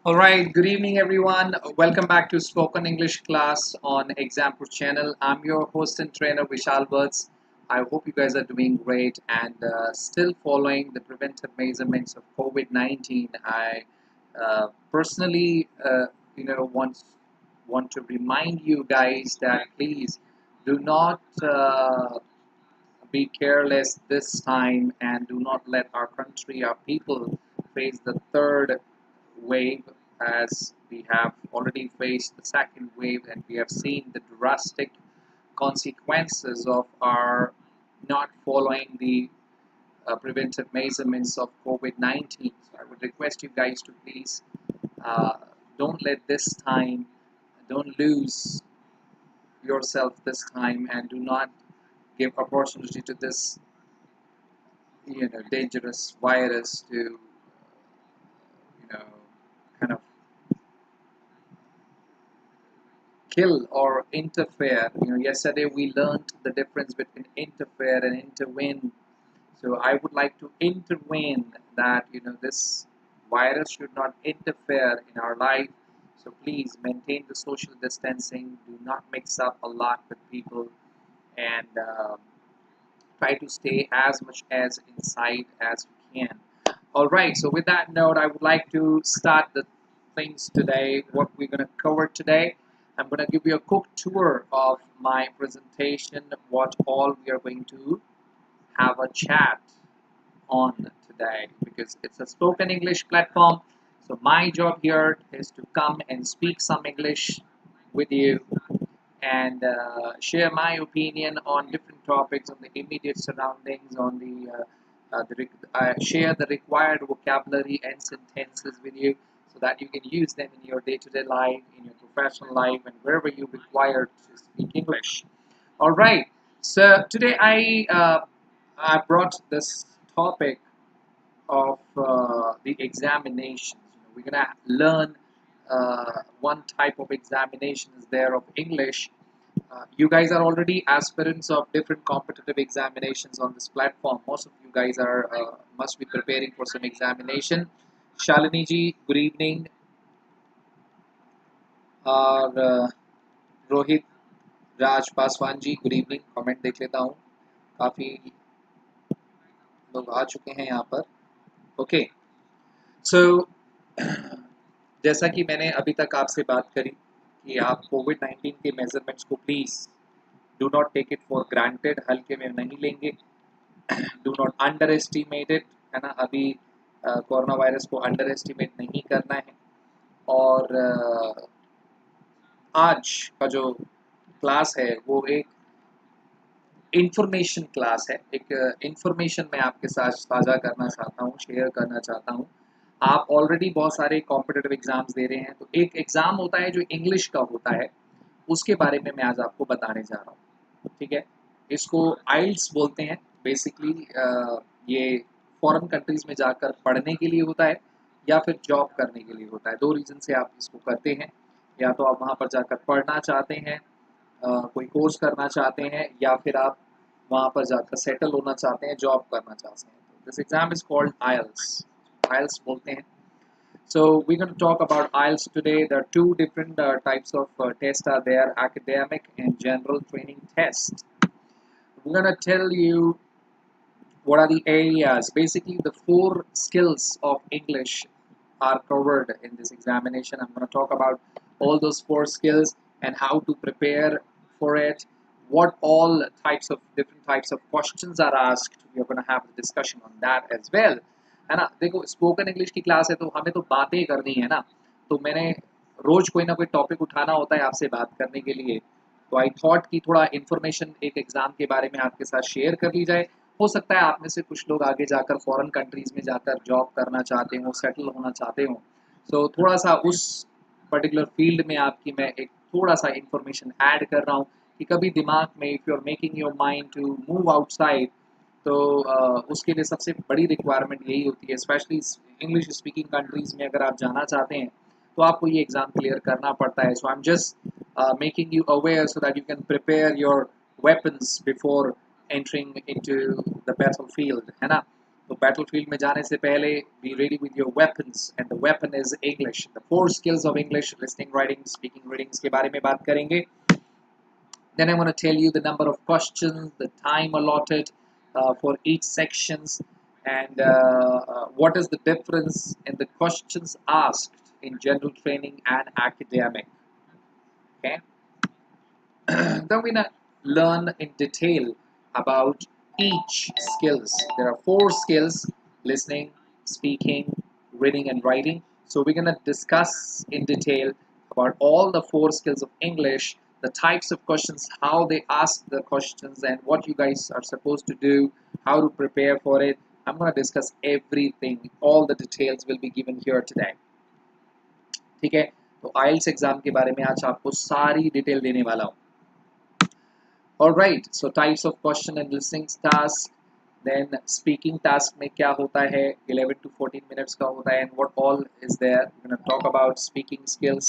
All right, good evening, everyone. Welcome back to Spoken English class on Exampur channel. I'm your host and trainer, Vishal. I hope you guys are doing great and still following the preventive measurements of COVID-19. I personally, want to remind you guys that please do not be careless this time and do not let our country, our people, face the third wave as we have already faced the second wave and we have seen the drastic consequences of our not following the preventive measurements of COVID-19. So I would request you guys to please uh, don't let this time, don't lose yourself this time and do not give opportunity to this dangerous virus to kind of kill or interfere. Yesterday we learned the difference between interfere and intervene. So I would like to intervene that this virus should not interfere in our life. So please maintain the social distancing. Do not mix up a lot with people and try to stay as much as inside as you can. All right. So with that note, I would like to start the things today. What we're going to cover today. I'm going to give you a quick tour of my presentation, what all we are going to have a chat on today, because it's a spoken English platform. So my job here is to come and speak some English with you and share my opinion on different topics, on the immediate surroundings, on share the required vocabulary and sentences with you so that you can use them in your day-to-day life, in your professional life, and wherever you require to speak English. All right. So today I brought this topic of the examinations. We're gonna learn one type of examinations there of English. You guys are already aspirants of different competitive examinations on this platform. Most of you guys are must be preparing for some examination. Shalini ji, good evening. और Rohit Raj Paswan ji good evening. Comment देख लेता हूँ, काफ़ी लोग आ चुके हैं यहाँ पर. ओके सो जैसा कि मैंने अभी तक आपसे बात करी कि आप कोविड-19 के मेजरमेंट्स को please do not take it for granted, हल्के में नहीं लेंगे. Do not underestimate it, है ना. अभी कोरोना वायरस को अंडर एस्टिमेट नहीं करना है. और आज का जो क्लास है वो एक इंफॉर्मेशन क्लास है. एक इंफॉर्मेशन मैं आपके साथ साझा करना चाहता हूँ, शेयर करना चाहता हूँ. आप ऑलरेडी बहुत सारे कॉम्पिटिटिव एग्जाम्स दे रहे हैं, तो एक एग्ज़ाम होता है जो इंग्लिश का होता है, उसके बारे में मैं आज आपको बताने जा रहा हूँ. ठीक है, इसको आइल्स बोलते हैं. बेसिकली ये फॉरेन कंट्रीज़ में जाकर पढ़ने के लिए होता है या फिर जॉब करने के लिए होता है. दो रीज़न से आप इसको करते हैं. या तो आप वहाँ पर जाकर पढ़ना चाहते हैं, कोई कोर्स करना चाहते हैं, या फिर आप वहाँ पर जाकर सेटल होना चाहते हैं, जॉब करना चाहते हैं. दिस एग्जाम इज कॉल्ड आइल्स. आइल्स बोलते हैं. So we're going to talk about IELTS today. There are two different types of tests are there: academic and general training test. We're going to tell you what are the areas. Basically, the 4 skills of English are covered in this examination. I'm going to talk about all those 4 skills and how to prepare for it. What all different types of questions are asked. We are going to have a discussion on that as well. है ना. देखो, spoken English की class है तो हमें तो बातें करनी है ना. तो मैंने रोज कोई ना कोई टॉपिक उठाना होता है आपसे बात करने के लिए. तो आई थॉट कि थोड़ा इन्फॉर्मेशन एक एग्जाम के बारे में आपके साथ शेयर कर ली जाए. हो सकता है आप में से कुछ लोग आगे जाकर फॉरेन कंट्रीज में जाकर जॉब करना चाहते हो, सेटल होना चाहते हो. तो थोड़ा सा उस पर्टिकुलर फील्ड में आपकी मैं एक थोड़ा सा इन्फॉर्मेशन ऐड कर रहा हूँ कि कभी दिमाग में if you are making your mind to move outside, तो उसके लिए सबसे बड़ी रिक्वायरमेंट यही होती है. स्पेशली इंग्लिश स्पीकिंग कंट्रीज़ में अगर आप जाना चाहते हैं तो आपको ये एग्ज़ाम क्लियर करना पड़ता है. So I am just making you aware so that you can prepare your weapons before entering into the battlefield, है ना. तो battlefield में जाने से पहले be ready with your weapons, and the weapon is English. The 4 skills of English: listening, writing, speaking, reading के बारे में बात करेंगे. Then I'm going to tell you the number of questions, the time allotted for each sections, and what is the difference in the questions asked in general training and academic. Okay. Then we're going to learn in detail about each skills. There are 4 skills: listening, speaking, reading, and writing. So we're going to discuss in detail about all the 4 skills of English, the types of questions, how they ask the questions, and what you guys are supposed to do, how to prepare for it. I'm going to discuss everything. All the details will be given here today. ठीक है, तो IELTS exam के बारे में आज आपको सारी detail देने वाला हूँ. Alright, so types of question and listening task, then speaking task में क्या होता है, 11 to 14 minutes का होता है, and what all is there. We're going to talk about speaking skills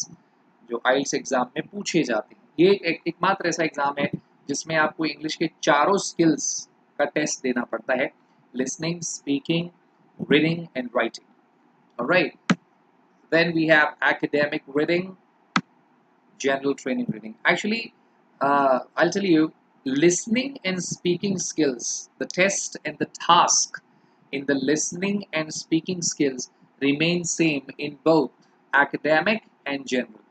जो IELTS एग्जाम में पूछे जाते हैं. ये एकमात्र ऐसा एग्जाम है जिसमें आपको इंग्लिश के चारों स्किल्स का टेस्ट देना पड़ता है: listening, speaking, reading and writing. Alright, then we have academic reading, general training reading. Actually, I'll tell you, listening and speaking skills, the test and the task in the listening and speaking skills remain same in both academic and general.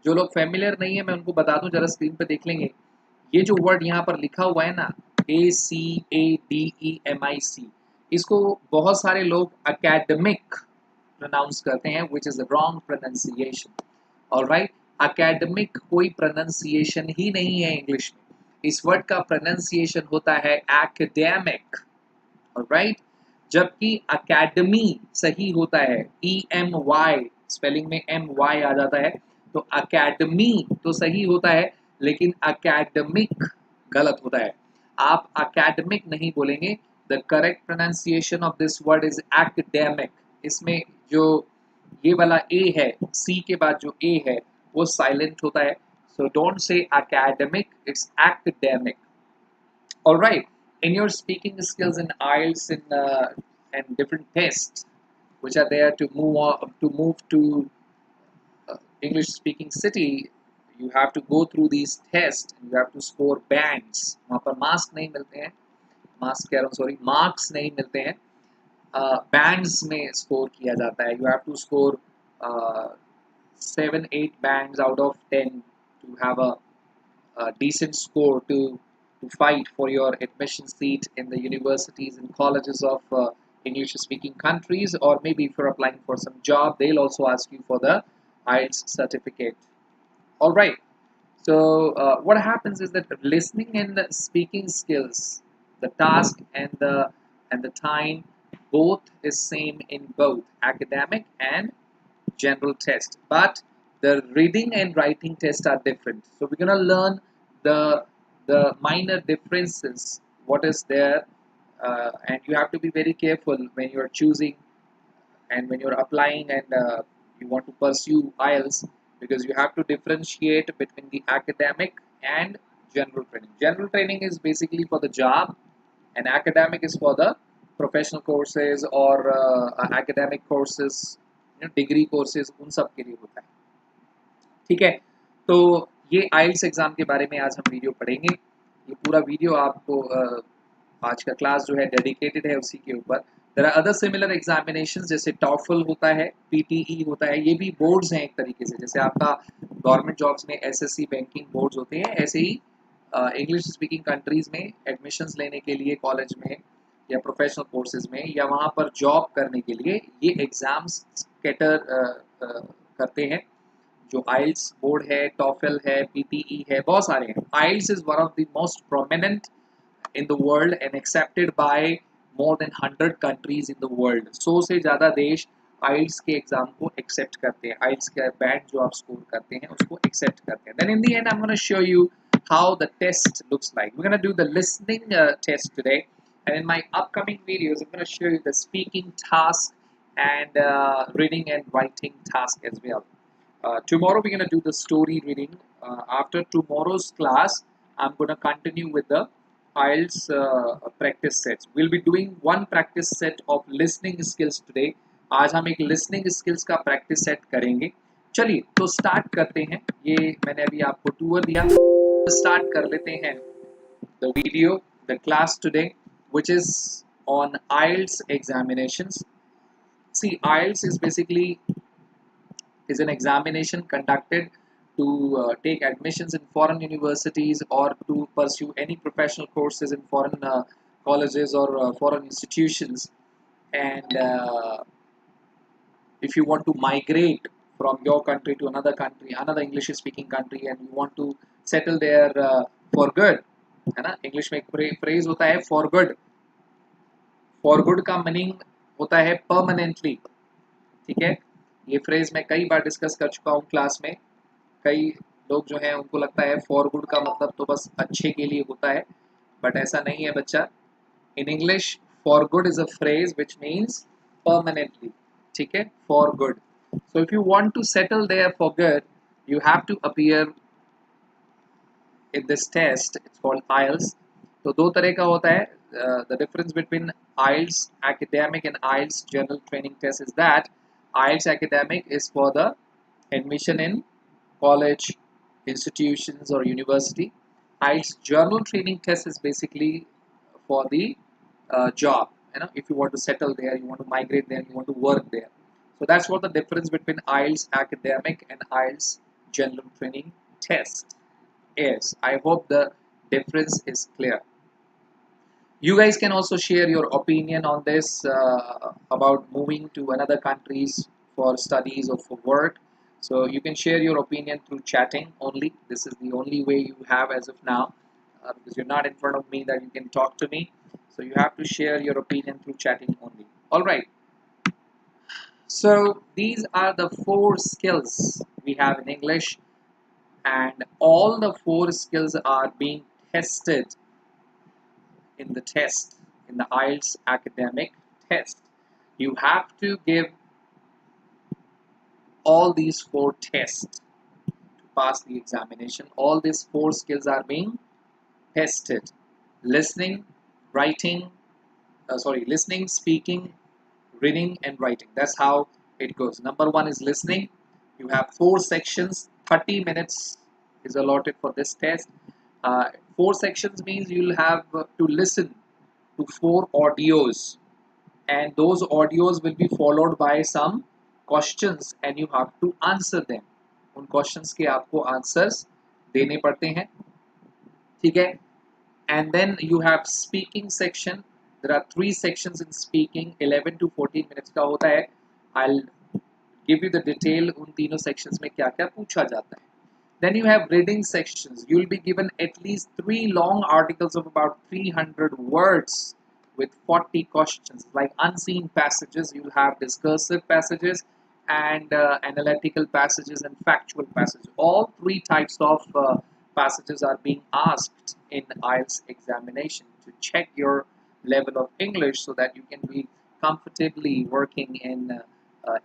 जो लोग familiar नहीं है मैं उनको बता दूं, जरा screen पे देख लेंगे. ये जो वर्ड यहाँ पर लिखा हुआ है ना, ACADEMIC, इसको बहुत सारे लोग academic pronounce करते हैं, which is the wrong pronunciation. Alright, academic कोई pronunciation ही नहीं है इंग्लिश में. इस वर्ड का pronunciation होता है academic. Alright, जबकि academy सही होता है, EMY, स्पेलिंग में MY आ जाता है, तो academy तो सही होता है, लेकिन academic गलत होता है. आप academic नहीं बोलेंगे. The correct pronunciation of this word is academic. इसमें जो ये वाला A है, C के बाद जो A है वो साइलेंट होता है. So don't say academic, it's academic. Alright, in your speaking skills in IELTS and different tests which are there to move to English speaking city, you have to go through these tests and you have to score bands. वहाँ पर marks नहीं मिलते हैं, marks नहीं मिलते हैं, bands में score किया जाता है. You have to score 7-8 bands out of 10 to have a decent score to fight for your admission seat in the universities and colleges of English speaking countries, or maybe if you're applying for some job, they'll also ask you for the IELTS certificate. Alright, so what happens is that listening and the speaking skills, the task and the time, both is same in both academic and general test, but the reading and writing test are different. So we're going to learn the minor differences, what is there, and you have to be very careful when you're choosing and when you're applying and you want to pursue IELTS, because you have to differentiate between the academic and general training. General training is basically for the job and academic is for the professional courses or academic courses, degree courses, उन सब के लिए होता है. ठीक है, तो ये IELTS एग्जाम के बारे में आज हम वीडियो पढ़ेंगे. ये पूरा वीडियो आपको आज का क्लास जो है डेडिकेटेड है उसी के ऊपर. There are other similar examinations जैसे TOEFL होता है, PTE होता है, ये भी बोर्ड्स हैं एक तरीके से. जैसे आपका गवर्नमेंट जॉब्स में SSC बैंकिंग बोर्ड्स होते हैं, ऐसे ही इंग्लिश स्पीकिंग कंट्रीज में एडमिशन्स लेने के लिए कॉलेज में या प्रोफेशनल कोर्सेज में या वहाँ पर जॉब करने के लिए ये एग्जाम्स कैटर करते हैं. जो IELTS बोर्ड है, TOEFL है, PTE है, बहुत सारे हैं. IELTS is one of the most prominent in the world and accepted by more than 100 countries in the world. 100 से ज़्यादा देश IELTS के एग्जाम को एक्सेप्ट करते हैं. IELTS का बैंड जो आप स्कोर करते हैं उसको एक्सेप्ट करते हैं. Then in the end I'm going to show you how the test looks like. We're going to do the listening test today, and in my upcoming videos I'm going to show you the speaking task and reading and writing task as well. Tomorrow we're going to do the story reading. After tomorrow's class I'm going to continue with the IELTS practice sets. We'll be doing one practice set of listening skills today. आज हम एक listening skills का practice set करेंगे. चलिए तो start करते हैं. ये मैंने अभी आपको tour दिया. Start कर लेते हैं the video, the class today, which is on IELTS examinations. See, IELTS is basically is an examination conducted to take admissions in foreign universities or to pursue any professional courses in foreign colleges or foreign institutions. And if you want to migrate from your country to another English speaking country, and you want to settle there for good, है ना? English में एक phrase होता है for good. For good का meaning होता है permanently. ठीक है, ये फ्रेज मैं कई बार डिस्कस कर चुका हूँ क्लास में. कई लोग जो हैं उनको लगता है फॉर गुड का मतलब तो बस अच्छे के लिए होता है, बट ऐसा नहीं है बच्चा. In English for good is a phrase which means permanently. ठीक है, for good. So if you want to settle there for good, you have to appear in this test. It's called IELTS. तो दो तरह का होता है. The difference between IELTS academic and IELTS general training test is that IELTS academic is for the admission in college, institutions or university. IELTS general training test is basically for the job. You know, if you want to settle there, you want to migrate there, you want to work there. So that's what the difference between IELTS academic and IELTS general training test is. I hope the difference is clear. You guys can also share your opinion on this about moving to another countries for studies or for work. So you can share your opinion through chatting only. This is the only way you have as of now, because you're not in front of me that you can talk to me. So you have to share your opinion through chatting only. All right. So these are the 4 skills we have in English, and all the 4 skills are being tested in the test, in the IELTS academic test. You have to give all these 4 tests to pass the examination. All these 4 skills are being tested: listening, writing, listening, speaking, reading and writing. That's how it goes. Number 1 is listening. You have 4 sections. 30 minutes is allotted for this test. 4 sections means you'll have to listen to 4 audios, and those audios will be followed by some questions and you have to answer them. उन questions के आपको answers देने पड़ते हैं. ठीक है. And then you have speaking section. There are 3 sections in speaking. 11 to 14 minutes का होता है. I'll give you the detail उन तीनों sections में क्या क्या पूछा जाता है. Then you have reading sections. You'll be given at least 3 long articles of about 300 words with 40 questions. Like unseen passages, you'll have discursive passages and analytical passages and factual passages. All 3 types of passages are being asked in IELTS examination to check your level of English so that you can be comfortably working in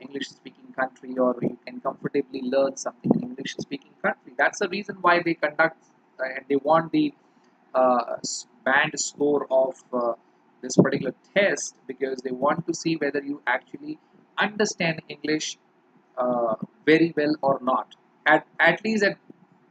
English speaking country, or you can comfortably learn something in English speaking country. That's the reason why they conduct and they want the band score of this particular test, because they want to see whether you actually understand English very well or not. At least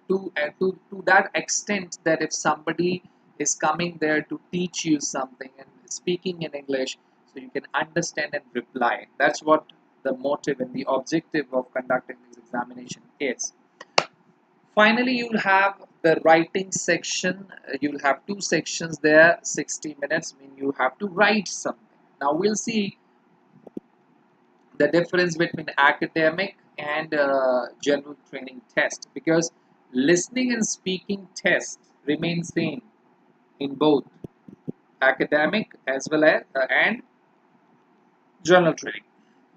to that extent that if somebody is coming there to teach you something and speaking in English, so you can understand and reply. That's what the motive and the objective of conducting this examination is. Finally, you'll have the writing section. You'll have 2 sections there. 60 minutes mean you have to write something. Now we'll see the difference between academic and general training test, because listening and speaking test remain same in both academic as well as and general training,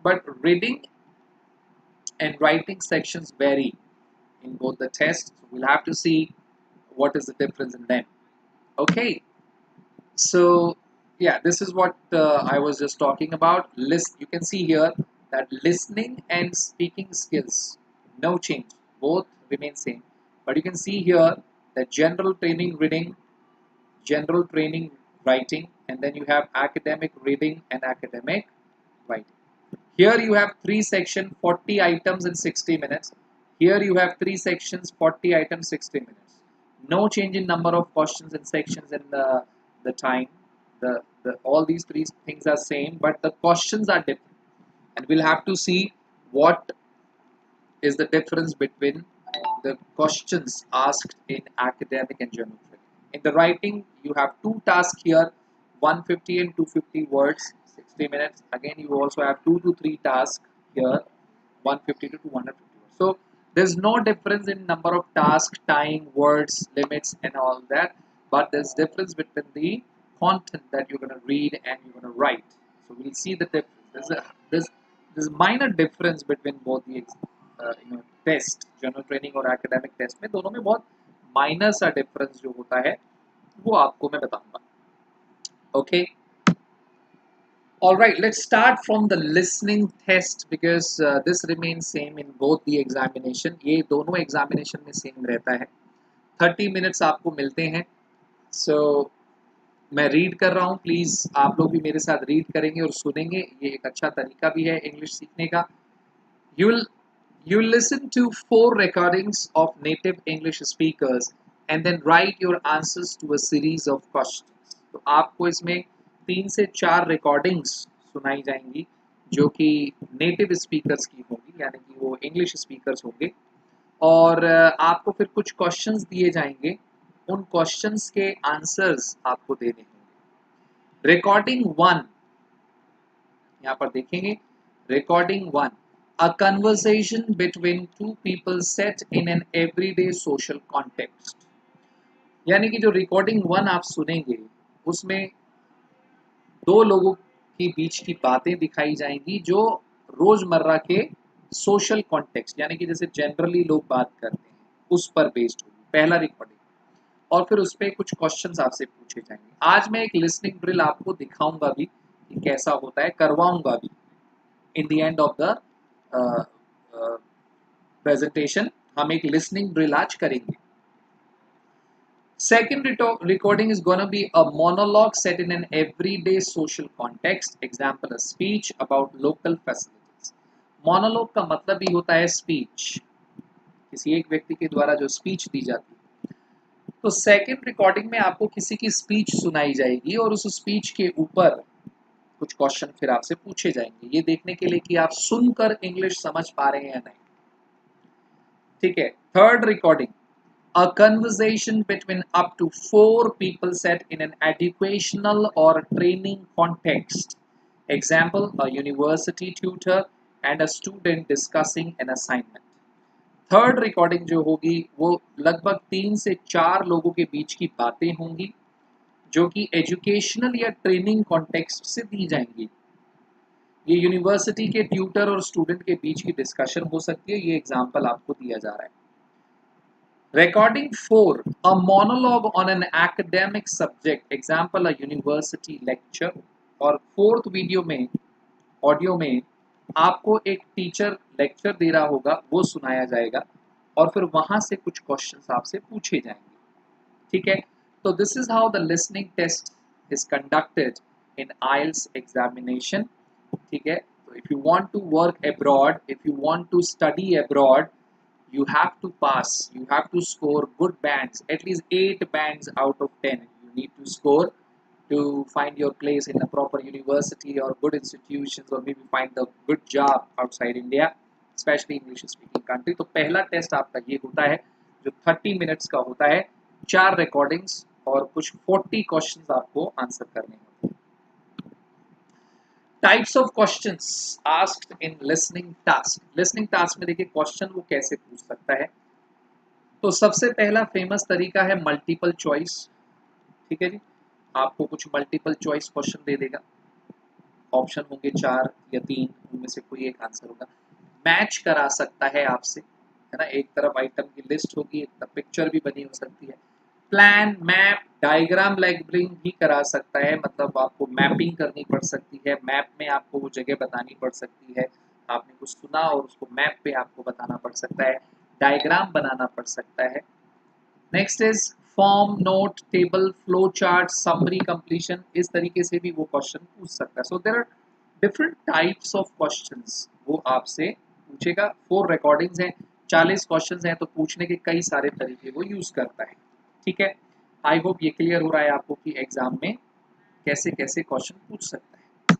but reading and writing sections vary in both the tests. So we'll have to see what is the difference in them. Okay, so yeah, this is what I was just talking about. You can see here that listening and speaking skills, no change, both remain same. But you can see here that general training reading, general training writing, and then you have academic reading and academic writing. Here you have 3 sections, 40 items in 60 minutes. Here you have 3 sections, 40 items, 60 minutes. No change in number of questions and sections and the time. All these 3 things are same, but the questions are different. And we'll have to see what is the difference between the questions asked in academic and general training. In the writing, you have 2 tasks here, 150 and 250 words, 60 minutes. Again, you also have 2 to 3 tasks here, 150 to 250 words. So there's no difference in number of tasks, time, words, limits, and all that, but there's difference between the content that you're going to read and you're going to write. So we'll see the difference. There's minor difference between both the test, general training और academic test में दोनों में बहुत minor सा difference जो होता है वो आपको मैं बताऊंगा. Okay, alright, let's start from the listening test because this remain same in both the examination. ये दोनों एग्जामिनेशन में सेम रहता है. 30 मिनट्स आपको मिलते हैं. सो मैं रीड कर रहा हूँ, प्लीज़ आप लोग भी मेरे साथ रीड करेंगे और सुनेंगे. ये एक अच्छा तरीका भी है इंग्लिश सीखने का. You listen to 4 recordings of native English speakers and then write your answers to a series of questions. तो आपको इसमें 3 से 4 recordings सुनाई जाएंगी जो कि नेटिव स्पीकर्स की होंगी, यानी कि वो इंग्लिश स्पीकर्स होंगे, और आपको फिर कुछ क्वेश्चंस दिए जाएंगे. उन क्वेश्चंस के आंसर्स आपको देने होंगे. रिकॉर्डिंग 1 यहाँ पर देखेंगे. Recording 1, a conversation between 2 people set in an everyday social context. यानी कि जो रिकॉर्डिंग 1 आप सुनेंगे उसमें 2 लोगों के बीच की बातें दिखाई जाएंगी जो रोजमर्रा के सोशल कॉन्टेक्स्ट, यानी कि जैसे जनरली लोग बात करते हैं उस पर बेस्ड होगी पहला रिकॉर्डिंग. और फिर उस पर कुछ क्वेश्चंस आपसे पूछे जाएंगे. आज मैं एक लिसनिंग ड्रिल आपको दिखाऊंगा भी कि कैसा होता है, करवाऊंगा भी. In the end of the presentation हम एक लिसनिंग ड्रिल आज करेंगे. Second recording is gonna be a monologue set in an everyday social context. Example, a speech about local facilities. Monologue का मतलब ही होता है speech, किसी एक व्यक्ति के द्वारा जो speech दी जाती है. तो सेकेंड रिकॉर्डिंग में आपको किसी की स्पीच सुनाई जाएगी और उस स्पीच के ऊपर कुछ क्वेश्चन फिर आपसे पूछे जाएंगे, ये देखने के लिए कि आप सुनकर इंग्लिश समझ पा रहे हैं या नहीं. ठीक है. Third recording, a conversation between up to 4 people set in an educational or training context. Example, a university tutor and a student discussing an assignment. Third recording जो होगी वो लगभग 3 से 4 लोगों के बीच की बातें होंगी जो कि एजुकेशनल या ट्रेनिंग कॉन्टेक्स्ट से दी जाएंगी. ये यूनिवर्सिटी के ट्यूटर और स्टूडेंट के बीच की डिस्कशन हो सकती है. ये एग्जांपल आपको दिया जा रहा है. Recording 4, a monologue on an academic subject. Example, a university lecture. और फोर्थ वीडियो में, ऑडियो में आपको एक टीचर लेक्चर दे रहा होगा, वो सुनाया जाएगा और फिर वहां से कुछ क्वेश्चंस आपसे पूछे जाएंगे. ठीक है. So this is how the listening test is conducted in Ielts examination. ठीक है. So if you want to work abroad, if you want to study abroad, you have to pass. You have to score good bands, at least 8 bands out of 10. You need to score to find your place in a proper university or good institutions, or maybe find a good job outside India, especially English speaking country. तो पहला test आपका ये होता है जो 30 minutes का होता है. 4 रिकॉर्डिंग्स और कुछ 40 क्वेश्चंस आपको आंसर करने होते हैं. Types of questions asked in listening task. Listening task में देखिए क्वेश्चन वो कैसे पूछ सकता है. तो सबसे पहला फेमस तरीका है मल्टीपल चॉइस. ठीक है जी. आपको कुछ मल्टीपल चॉइस क्वेश्चन दे देगा. ऑप्शन होंगे 4 या 3, उनमें से कोई एक आंसर होगा. मैच करा सकता है आपसे, है ना. एक तरफ आइटम की लिस्ट होगी, एक तरफ पिक्चर भी बनी हो सकती है. प्लान, मैप, डायग्राम लेबलिंग भी करा सकता है, मतलब आपको मैपिंग करनी पड़ सकती है. मैप में आपको वो जगह बतानी पड़ सकती है. आपने कुछ सुना और उसको मैप पे आपको बताना पड़ सकता है. डायग्राम बनाना पड़ सकता है. Next is form, note, table, flow chart, summary, completion, इस तरीके से भी वो क्वेश्चन पूछ सकता है. So there are different types of questions वो आपसे पूछेगा. 4 रिकॉर्डिंग्स हैं, 40 क्वेश्चंस हैं, तो पूछने के कई सारे तरीके वो यूज करता है. ठीक है, आई होप ये क्लियर हो रहा है आपको कि एग्जाम में कैसे कैसे क्वेश्चन पूछ सकता है.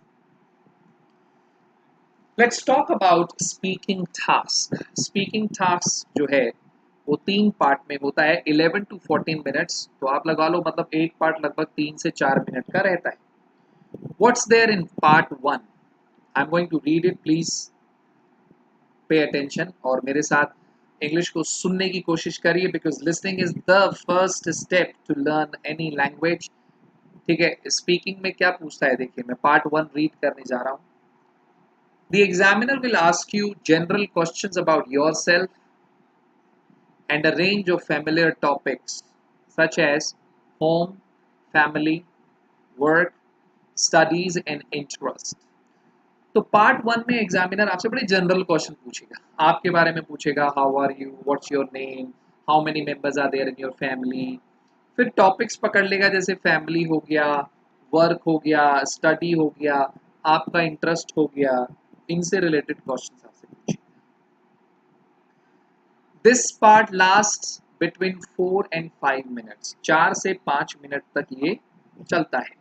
Let's talk about speaking task. Speaking task जो है वो 3 पार्ट में होता है, 11 to 14 मिनट्स. तो आप लगा लो मतलब एक पार्ट लगभग 3 से 4 मिनट का रहता है. What's there in part 1? I am going to read it, please pay attention और मेरे साथ इंग्लिश को सुनने की कोशिश करिए, because listening is the first step to learn any language. ठीक है, स्पीकिंग में क्या पूछता है देखिए, मैं पार्ट 1 रीड करने जा रहा हूँ. The examiner will ask you general questions about yourself and a range of familiar topics such as home, family, work, studies and interest. तो पार्ट 1 में एग्जामिनर आपसे बड़े जनरल क्वेश्चन पूछेगा, आपके बारे में पूछेगा. How are you, what's your name, how many members are there in your family. फिर टॉपिक्स पकड़ लेगा, जैसे फैमिली हो गया, वर्क हो गया, स्टडी हो गया, आपका इंटरेस्ट हो गया, इनसे रिलेटेड क्वेश्चन आपसे पूछेगा. This part last between 4 and 5 minutes. 4 से 5 मिनट तक ये चलता है.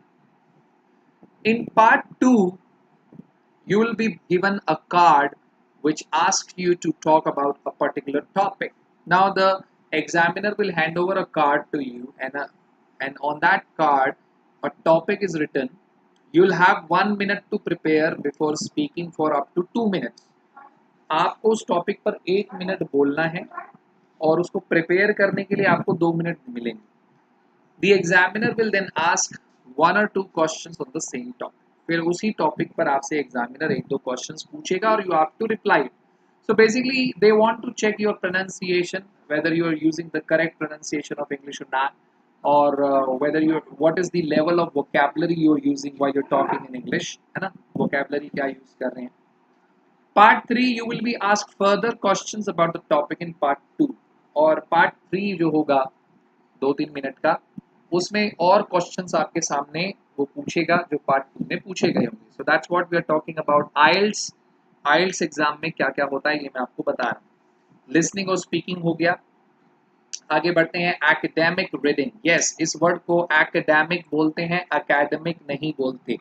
इन part 2 you will be given a card which asks you to talk about a particular topic. Now the examiner will hand over a card to you, and on that card a topic is written. You will have 1 minute to prepare before speaking for up to 2 minutes. आपको उस topic पर 1 minute बोलना है और उसको prepare करने के लिए आपको 2 मिनट मिलेंगे. The examiner will then ask 1 or 2 questions on the same topic. फिर उसी टॉपिक पर आपसे एग्जामिनर 1-2 क्वेश्चंस पूछेगा और you have to reply. So basically they want to check your pronunciation, whether you are using the correct pronunciation of English और not, और whether you what is the level of vocabulary you are using while you are talking in English, है ना, vocabulary क्या use कर रहे हैं. Part 3 you will be asked further questions about the topic in part 2. और part 3 जो होगा 2-3 minute का, उसमें और क्वेश्चंस आपके सामने वो पूछेगा जो पार्ट 2 में पूछे गए होंगे. So that's what we are talking about IELTS. IELTS exam में क्या क्या होता है ये मैं आपको बता रहा हूँ. लिसनिंग और स्पीकिंग हो गया. आगे बढ़ते हैं, एकेडमिक रीडिंग. यस, इस वर्ड को एकेडमिक बोलते हैं, एकेडमिक नहीं बोलते.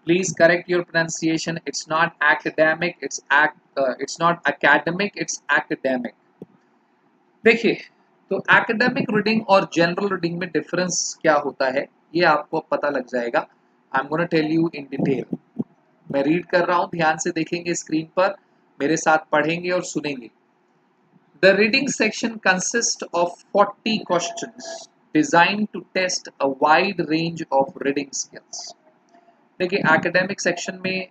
Please correct your pronunciation. It's not academic, it's not academic, it's academic. देखिए, तो एकेडमिक रीडिंग और जनरल रीडिंग में डिफरेंस क्या होता है ये आपको पता लग जाएगा. I am gonna tell you in detail. मैं रीड कर रहा हूँ, ध्यान से देखेंगे स्क्रीन पर, मेरे साथ पढ़ेंगे और सुनेंगे. The reading section consist of 40 questions designed to test a wide range of reading skills. देखिए, एकेडमिक सेक्शन में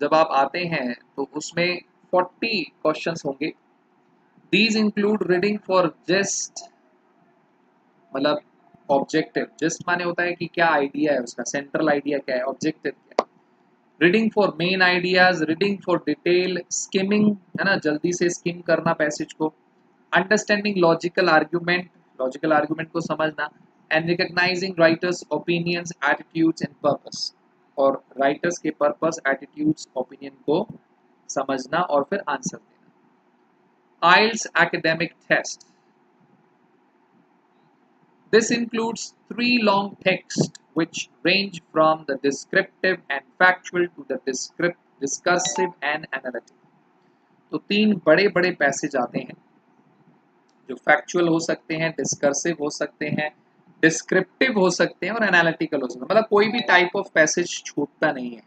जब आप आते हैं तो उसमें 40 क्वेश्चंस होंगे. These include reading for just, मतलब ऑब्जेक्टिव. जस्ट माने होता है कि क्या आइडिया है उसका, सेंट्रल आइडिया क्या है, ऑब्जेक्टिव क्या है. Reading for main ideas, reading for detail, skimming, है ना, जल्दी से स्किम करना पैसेज को. अंडरस्टैंडिंग लॉजिकल आर्ग्यूमेंट को समझना. And recognising writers opinions, attitudes and purpose. और राइटर्स के पर्पस, एटीट्यूड्स, ओपिनियन को समझना और फिर आंसर देना. IELTS academic test. This includes 3 long texts which range from the descriptive and factual to the discursive and analytic. तो 3 बड़े बड़े पैसेज आते हैं जो फैक्चुअल हो सकते हैं, डिस्कर्सिव हो सकते हैं, डिस्क्रिप्टिव हो सकते हैं और एनालिटिकल हो सकते हैं. मतलब कोई भी टाइप ऑफ पैसेज छूटता नहीं है.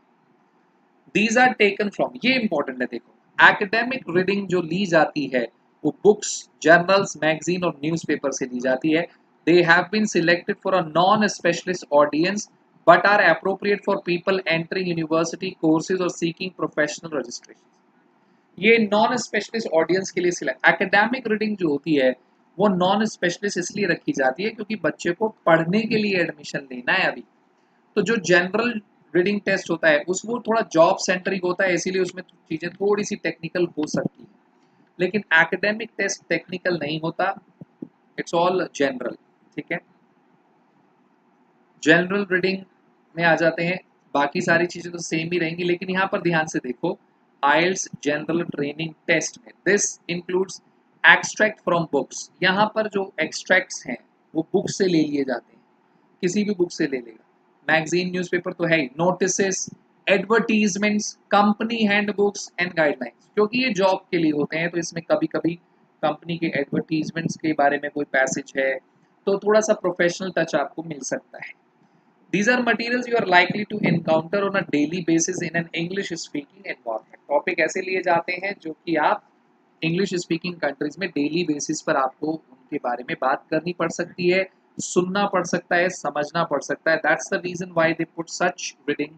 These are taken from, ये इंपॉर्टेंट है. देखो, एकेडमिक रीडिंग जो ली जाती है वो बुक्स, जर्नल्स, मैगजीन और न्यूज़पेपर से ली जाती है. They have been selected for a non specialist audience but are appropriate for people entering university courses और सीकिंग प्रोफेशनल रजिस्ट्रेशन. ये नॉन स्पेशलिस्ट ऑडियंस के लिए सिलेक्ट. एकेडमिक रीडिंग जो होती है वो नॉन स्पेशलिस्ट इसलिए रखी जाती है क्योंकि बच्चे को पढ़ने के लिए एडमिशन लेना है अभी. तो जो जनरल रीडिंग टेस्ट होता है उस वो थोड़ा जॉब सेंट्रिक होता है, इसीलिए उसमें चीज़ें थोड़ी सी टेक्निकल हो सकती है. लेकिन एकेडमिक टेस्ट टेक्निकल नहीं होता, इट्स ऑल जनरल, ठीक है। जनरल रीडिंग में आ जाते हैं, बाकी सारी चीजें तो सेम ही रहेंगी, लेकिन यहाँ पर ध्यान से देखो, आइल्स जनरल ट्रेनिंग टेस्ट में this includes extract from books. यहाँ पर जो एक्सट्रैक्ट्स हैं वो बुक से ले लिए जाते हैं, किसी भी बुक से ले लेगा, मैगजीन न्यूज़पेपर तो है ही, notices, advertisements, company handbooks and guidelines, क्योंकि ये जॉब के लिए होते हैं तो इसमें कभी कभी कंपनी के एडवर्टीजमेंट्स के बारे में कोई पैसेज है तो थोड़ा सा प्रोफेशनल टच आपको मिल सकता है। These are materials you are likely to encounter on a daily basis in an English speaking environment. Topic ऐसे लिए जाते हैं जो कि आप इंग्लिश स्पीकिंग कंट्रीज में डेली बेसिस पर आपको उनके बारे में बात करनी पड़ सकती है, सुनना पड़ सकता है, समझना पड़ सकता है। That's the reason why they put such reading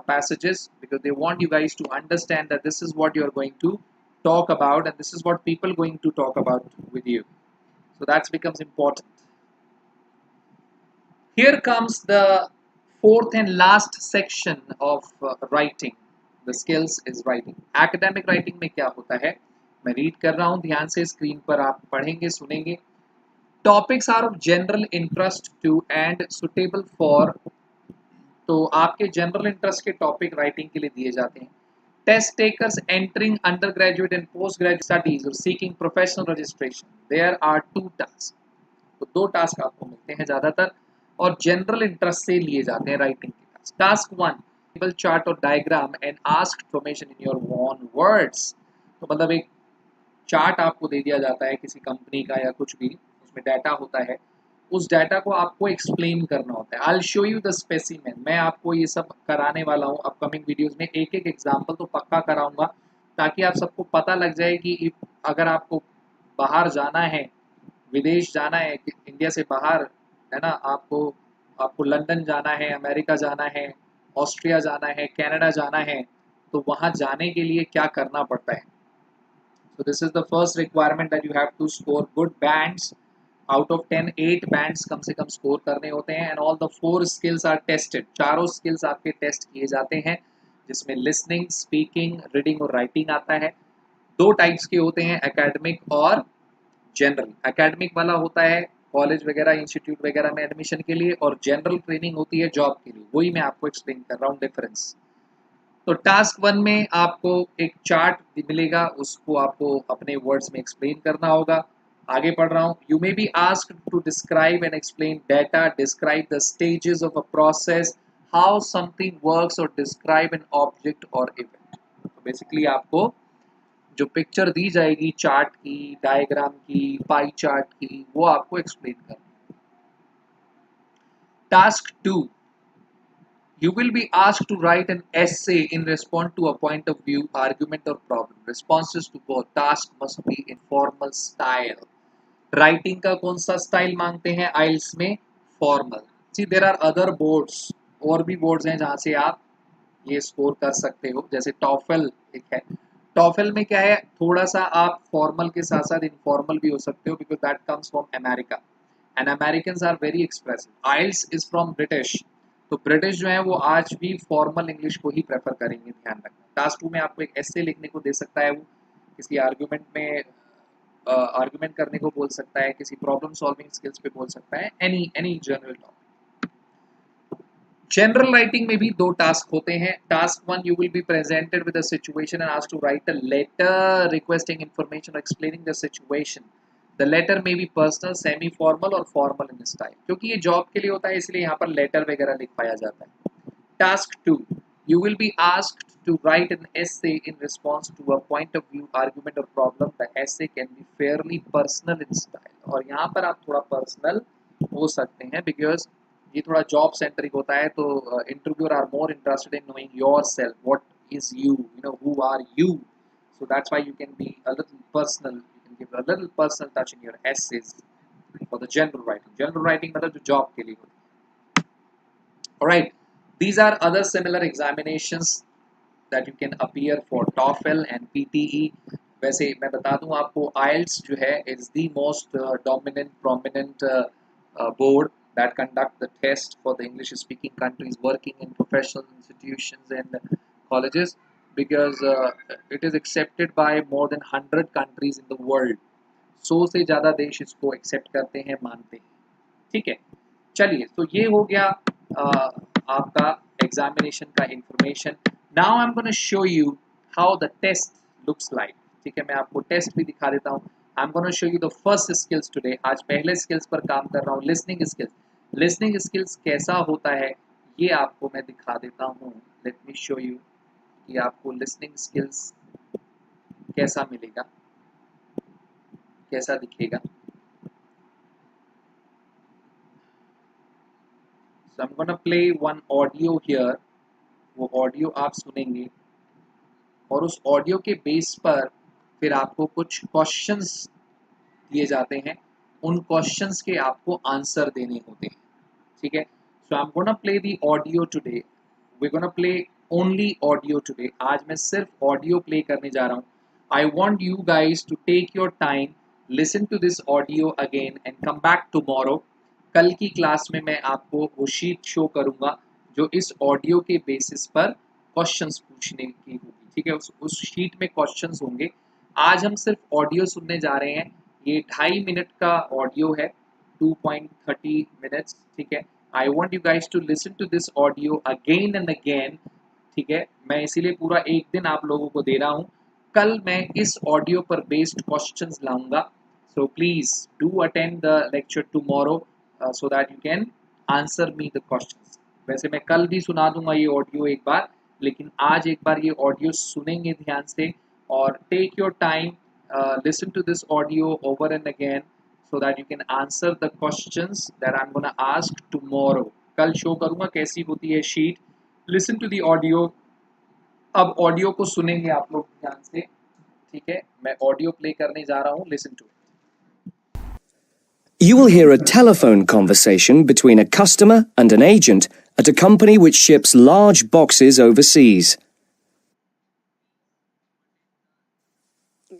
passages, because they want you guys to understand that this is what you are going to talk about and this is what people going to talk about with you. So that becomes important. Here comes the fourth and last section of writing. The skills is writing. Academic writing में क्या होता है, मैं read कर रहा हूँ, ध्यान से स्क्रीन पर आप पढ़ेंगे, सुनेंगे। Topics are of general interest to and suitable for, तो आपके जनरल इंटरेस्ट के टॉपिक राइटिंग के लिए दिए जाते हैं। Test takers entering undergraduate and postgraduate studies or seeking professional registration, there are 2 tasks. तो 2 टास्क आपको मिलते हैं ज़्यादातर और जनरल इंटरेस्ट से लिए जाते हैं राइटिंग के टास्क। टास्क 1, टेबल चार्ट और diagram and ask information in your own words. तो मतलब एक चार्ट आपको दे दिया जाता है किसी कंपनी का या कुछ भी, उसमें डाटा होता है, उस डाटा को आपको एक्सप्लेन करना होता है। I will show you the specimen, मैं आपको ये सब कराने वाला हूँ अपकमिंग वीडियोस में, एक एक एग्जांपल तो पक्का कराऊंगा ताकि आप सबको पता लग जाए कि अगर आपको बाहर जाना है, विदेश जाना है, इंडिया से बाहर, है ना, आपको आपको लंदन जाना है, अमेरिका जाना है, ऑस्ट्रिया जाना है, कनाडा जाना है, तो वहाँ जाने के लिए क्या करना पड़ता है। So this is the first requirement that you have to score good bands. Out of 10, 8 bands कम से कम स्कोर करने होते हैं and all the 4 skills are tested. चारों skills आपके टेस्ट किए जाते हैं जिसमें listening, speaking, reading और writing आता है। 2 टाइप्स के होते हैं, एकेडमिक और जनरल। एकेडमिक वाला होता है कॉलेज वगैरह, इंस्टीट्यूट वगैरह में एडमिशन के लिए, और जनरल ट्रेनिंग होती है जॉब के लिए। वही मैं आपको एक्सप्लेन कर रहा हूँ डिफरेंस। तो टास्क 1 में आपको एक चार्ट मिलेगा, उसको आपको अपने वर्ड्स में एक्सप्लेन करना होगा। आगे पढ़ रहा हूँ। You may be asked to describe and explain data, describe the stages of a process, how something works, और डिस्क्राइब एन ऑब्जेक्ट और इवेंट। तो बेसिकली आपको जो पिक्चर दी जाएगी चार्ट की, डायग्राम की, पाई चार्ट की, वो आपको एक्सप्लेन करना है। Task 2, you will be asked to write an essay in response to a point of view, argument or problem. Responses to both task must be in formal style. Writing का कौन सा style मांगते हैं IELTS में? Formal. See there are other boards, और भी boards हैं जहाँ से आप ये स्कोर कर सकते हो, जैसे टॉफल एक है। टॉफल में क्या है, थोड़ा सा आप फॉर्मल के साथ साथ इनफॉर्मल भी हो सकते हो, because that comes from America and Americans are very expressive. IELTS is from British, तो ब्रिटिश जो है वो आज भी फॉर्मल इंग्लिश को ही प्रेफर करेंगे, ध्यान रखना। टास्क 2 में आपको एक एस्से लिखने को दे सकता है, वो किसी आर्गुमेंट में आर्गुमेंट करने को बोल सकता है, किसी प्रॉब्लम सॉल्विंग स्किल्स पे बोल सकता है, any general topic. General writing में भी 2 टास्क होते हैं। Task 1, you will be presented with a situation and asked to write a letter requesting information और explaining the situation. The letter में भी पर्सनल, सेमी फॉर्मल और फॉर्मल इन स्टाइल। क्योंकि ये जॉब के लिए होता है इसलिए यहाँ पर लेटर वगैरह लिख पाया जाता है। Task 2, you will be asked to write an essay in response to a point of view, argument or problem. The essay can be fairly personal in style. और यहाँ पर आप थोड़ा पर्सनल हो सकते हैं because ये थोड़ा जॉब सेंट्रिक होता है, तो interviewer are more interested in knowing yourself, what is you, you know, who are you. So that's why you can be a little personal, you can give a little personal touch in your essays for the general writing. General writing मतलब जो job के लिए होती है। Alright, these are other similar examinations that you can appear for TOEFL and PTE. वैसे मैं बता दूं आपको, IELTS जो है is the most dominant, prominent board that conduct the test for the English speaking countries working in professional institutions and colleges, because it is accepted by more than 100 countries in the world. 100 से ज़्यादा देश इसको accept करते हैं, मानते हैं। ठीक है, चलिए, तो ये हो गया आपका एग्जामिनेशन का information. Now I am gonna show you how the test looks like. ठीक है, मैं आपको टेस्ट भी दिखा देता हूँ। I am gonna show you the first skills today. आज पहले स्किल्स पर काम कर रहा हूँ, लिसनिंग स्किल्स। लिसनिंग स्किल्स कैसा होता है ये आपको मैं दिखा देता हूँ। लेट मी शो यू कि आपको लिसनिंग स्किल्स कैसा मिलेगा, कैसा दिखेगा। So I'm gonna play one audio here. वो ऑडियो आप सुनेंगे और उस ऑडियो के बेस पर फिर आपको कुछ क्वेश्चंस दिए जाते हैं, उन क्वेश्चंस के आपको आंसर देने होते हैं। ठीक है, so I am gonna play the audio today. We gonna play only audio today. आज मैं सिर्फ ऑडियो प्ले करने जा रहा हूँ। I want you guys to take your time, listen to this audio again and come back tomorrow. कल की class में मैं आपको वो शीट शो करूंगा जो इस ऑडियो के बेसिस पर क्वेश्चंस पूछने की होगी। ठीक है, उस शीट में क्वेश्चंस होंगे। आज हम सिर्फ ऑडियो सुनने जा रहे हैं। ये 2.5 मिनट का ऑडियो है, 2.30 मिनट्स। ठीक है, I want you guys to listen to this audio again and again. ठीक है, मैं इसीलिए पूरा एक दिन आप लोगों को दे रहा हूँ। कल मैं इस ऑडियो पर बेस्ड क्वेश्चंस लाऊंगा। So please do attend the lecture tomorrow so that you can answer me the questions। वैसे मैं कल भी सुना दूंगा ये ऑडियो एक बार, लेकिन आज एक बार ये ऑडियो सुनेंगे ध्यान से और take your time, listen to this audio over and again so that you can answer the questions that I'm gonna ask tomorrow। कल शो करूंगा कैसी होती है sheet. listen to the audio। अब ऑडियो को सुनेंगे आप लोग ध्यान से। ठीक है, मैं ऑडियो प्ले करने जा रहा हूँ, listen to it। You will hear a telephone conversation between a customer and an agent at a company which ships large boxes overseas.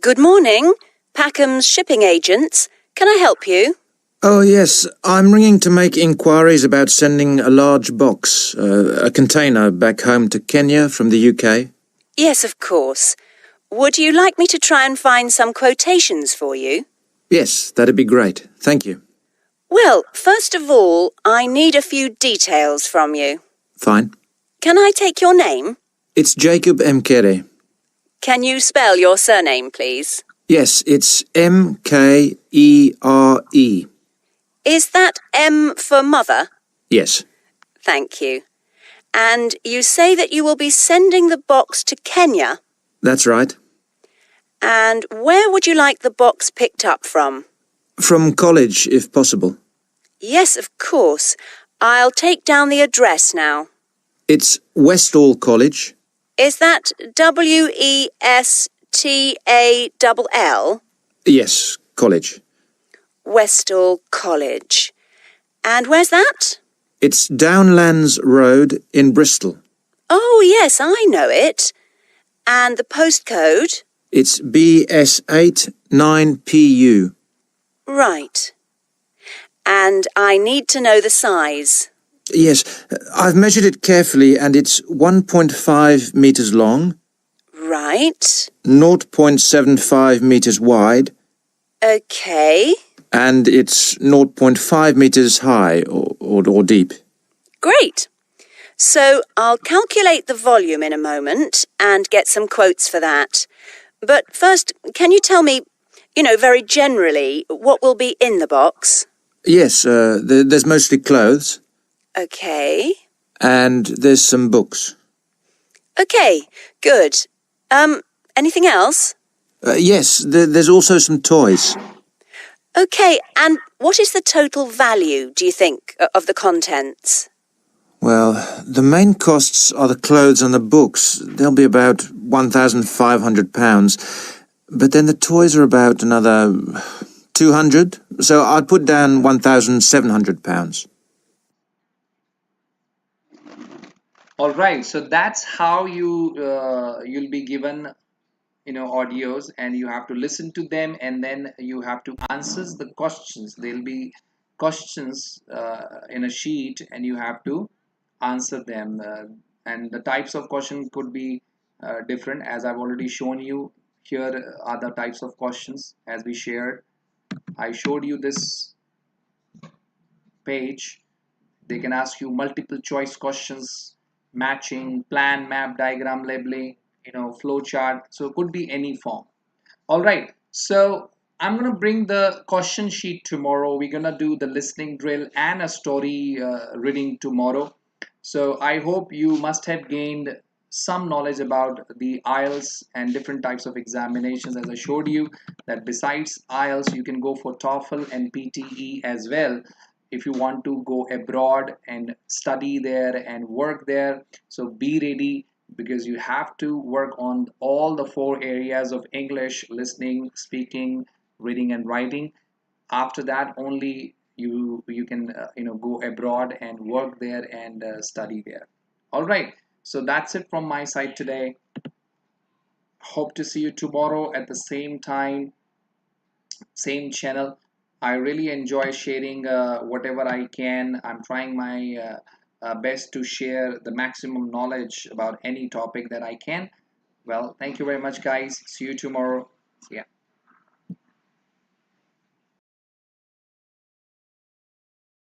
Good morning, Packham's shipping agents. Can I help you? Oh, yes. I'm ringing to make inquiries about sending a large box, a container, back home to Kenya from the UK. Yes, of course. Would you like me to try and find some quotations for you? Yes, that'd be great. Thank you. Well, first of all, I need a few details from you. Fine. Can I take your name? It's Jacob Mkere. Can you spell your surname, please? Yes, it's Mkere. Is that M for mother? Yes. Thank you. And you say that you will be sending the box to Kenya? That's right. And where would you like the box picked up from? From college, if possible. Yes, of course. I'll take down the address now. It's Westall College. Is that Westall? Yes, college. Westall College. And where's that? It's Downlands Road in Bristol. Oh, yes, I know it. And the postcode? It's BS8 9PU. Right. And I need to know the size. Yes, I've measured it carefully and it's 1.5 metres long. Right. 0.75 metres wide. Okay. And it's 0.5 metres high or deep. Great. So I'll calculate the volume in a moment and get some quotes for that. But first, can you tell me, very generally, what will be in the box? Yes, there's mostly clothes. Okay. And there's some books. Okay, good. Anything else? Yes, there's also some toys. Okay, and what is the total value, do you think, of the contents? Well, the main costs are the clothes and the books. They'll be about £1,500. But then the toys are about another 200. So I'd put down £1,700. All right, so that's how you'll be given audios, and you have to listen to them, and then you have to answer the questions. There'll be questions in a sheet, and you have to answer them, and the types of question could be different, as I've already shown you. Here are the types of questions as we shared. I showed you this page. They can ask you multiple choice questions, matching, plan, map, diagram, labeling, flow chart. So it could be any form. All right. So I'm gonna bring the question sheet tomorrow. We're gonna do the listening drill and a story reading tomorrow. So I hope you must have gained some knowledge about the IELTS and different types of examinations. As I showed you that besides IELTS, you can go for TOEFL and PTE as well if you want to go abroad and study there and work there. So be ready, because you have to work on all the 4 areas of English: listening, speaking, reading, and writing. After that only you can go abroad and work there and study there. All right, so that's it from my side today. Hope to see you tomorrow at the same time, same channel. I really enjoy sharing whatever I can. I'm trying my best to share the maximum knowledge about any topic that I can. Well, thank you very much, guys. See you tomorrow. Yeah.